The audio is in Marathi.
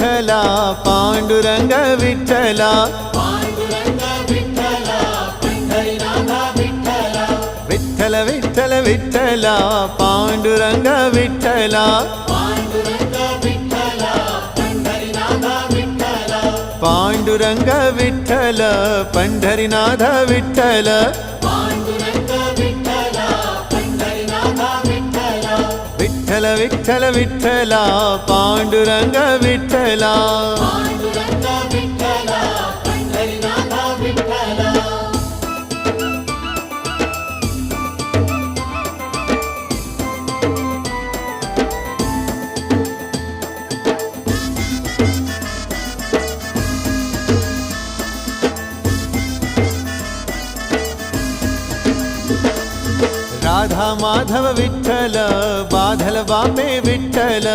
विठ्ठला पांडुरंग विठ्ठला विठ्ठल विठ्ठल विठ्ठला पांडुरंग विठ्ठला पांडुरंग विठ्ठल पंढरीनाथ विठ्ठल विठ्ठल विठ्ठल विठ्ठला पांडुरंग विठ्ठला राधा माधव विठ्ठल बाधल बापे विठ्ठल